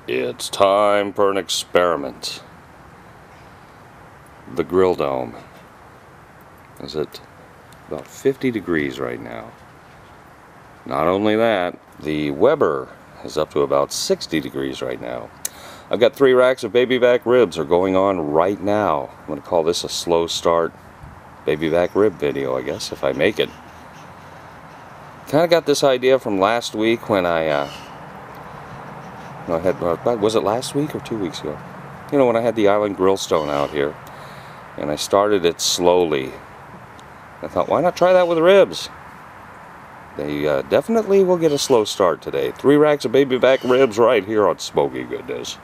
It's time for an experiment. The grill dome is at about 50 degrees right now. Not only that, the Weber is up to about 60 degrees right now. I've got 3 racks of baby back ribs are going on right now. I'm going to call this a slow start baby back rib video, I guess, if I make it. Kind of got this idea from last week when I had, was it last week or 2 weeks ago? You know, when I had the Island Grill Stone out here, and I started it slowly. I thought, why not try that with ribs? They definitely will get a slow start today. 3 racks of baby back ribs right here on Smoky Goodness.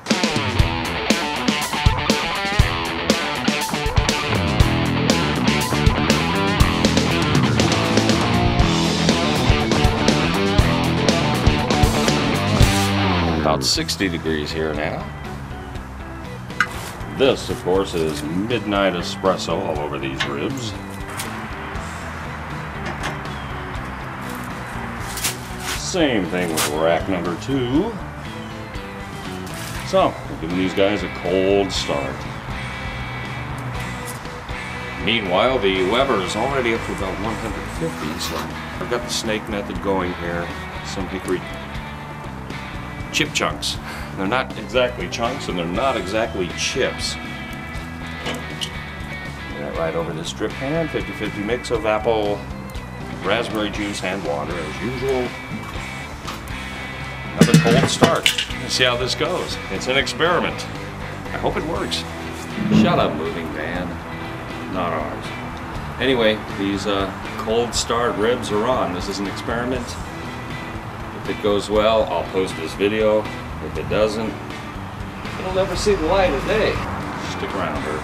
About 60 degrees here now. This, of course, is midnight espresso all over these ribs. Same thing with rack number 2. So, we're giving these guys a cold start. Meanwhile, the Weber is already up to about 150, so I've got the snake method going here. Some hickory chip chunks. They're not exactly chunks and they're not exactly chips. Get that right over this drip pan. 50-50 mix of apple, raspberry juice, and water as usual. Another cold start. Let's see how this goes. It's an experiment. I hope it works. Shut up, moving van. Not ours. Anyway, these cold start ribs are on. This is an experiment. If it goes well, I'll post this video. If it doesn't, it'll never see the light of day. Stick around or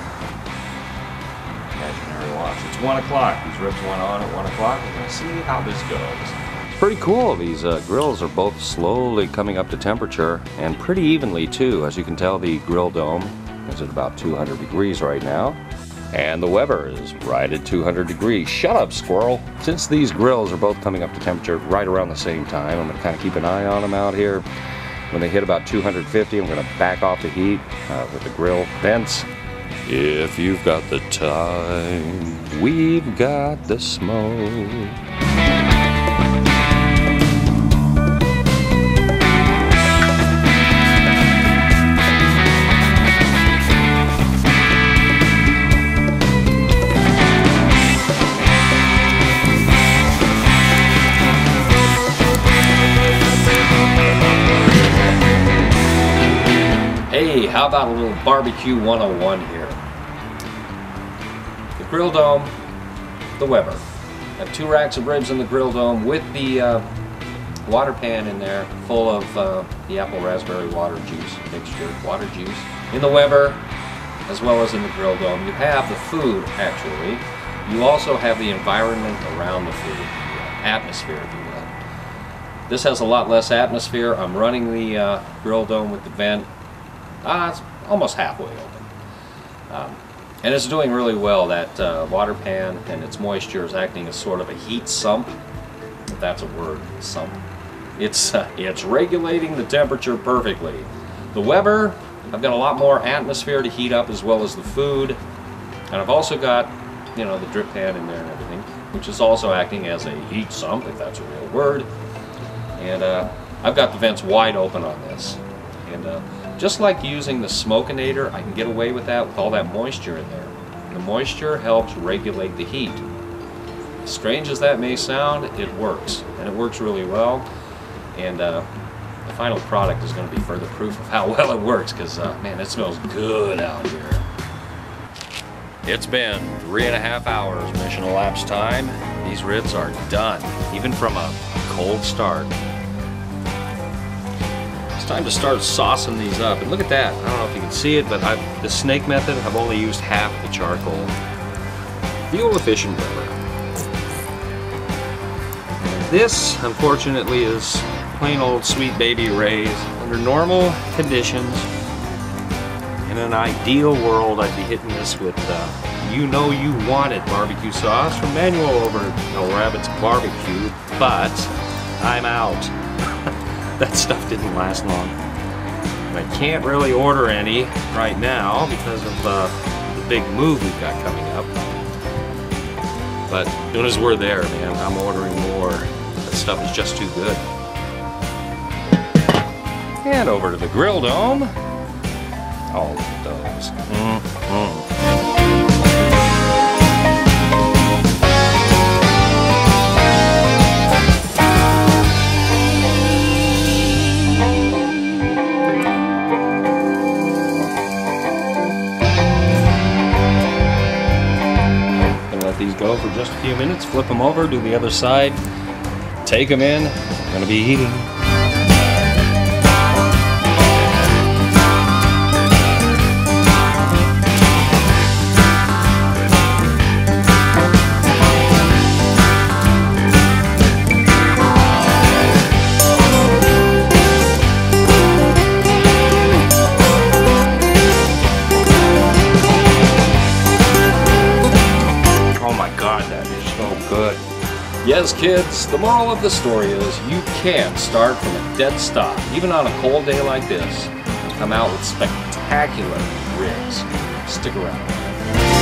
imaginary watch. It's 1 o'clock. These ribs went on at 1 o'clock. We're going to see how this goes. It's pretty cool. These grills are both slowly coming up to temperature and pretty evenly too. As you can tell, the grill dome is at about 200 degrees right now. And the Weber is right at 200 degrees. Shut up, squirrel! Since these grills are both coming up to temperature right around the same time, I'm going to kind of keep an eye on them out here. When they hit about 250, I'm going to back off the heat with the grill vents. If you've got the time, we've got the smoke. Hey, how about a little barbecue 101 here? The grill dome, the Weber. I have 2 racks of ribs in the grill dome with the water pan in there full of the apple raspberry water juice mixture, water juice. In the Weber, as well as in the grill dome, you have the food actually. You also have the environment around the food, the atmosphere if you will. This has a lot less atmosphere. I'm running the grill dome with the vent. It's almost halfway open. And it's doing really well. That water pan and its moisture is acting as sort of a heat sump, if that's a word, sump. It's regulating the temperature perfectly. The Weber, I've got a lot more atmosphere to heat up as well as the food. And I've also got, you know, the drip pan in there and everything, which is also acting as a heat sump, if that's a real word. And I've got the vents wide open on this. And just like using the Smokinator, I can get away with that with all that moisture in there. The moisture helps regulate the heat. As strange as that may sound, it works. And it works really well. And the final product is going to be further proof of how well it works, because, man, it smells good out here. It's been 3.5 hours mission elapsed time. These ribs are done, even from a cold start. Time to start saucing these up, and look at that. I don't know if you can see it, but the snake method, I've only used half the charcoal. Fuel efficient Weber. This, unfortunately, is plain old sweet baby Ray's. Under normal conditions, in an ideal world, I'd be hitting this with You Know You Want It barbecue sauce from Manuel over at No Rabbit's Barbecue, but I'm out. That stuff didn't last long. I can't really order any right now because of the big move we've got coming up. But as soon as we're there, man, I'm ordering more. That stuff is just too good. And over to the grill dome. All of those. These go for just a few minutes, flip them over, do the other side, take them in. I'm gonna be eating. Yes, kids, the moral of the story is you can't start from a dead stop, even on a cold day like this, and come out with spectacular ribs. Stick around.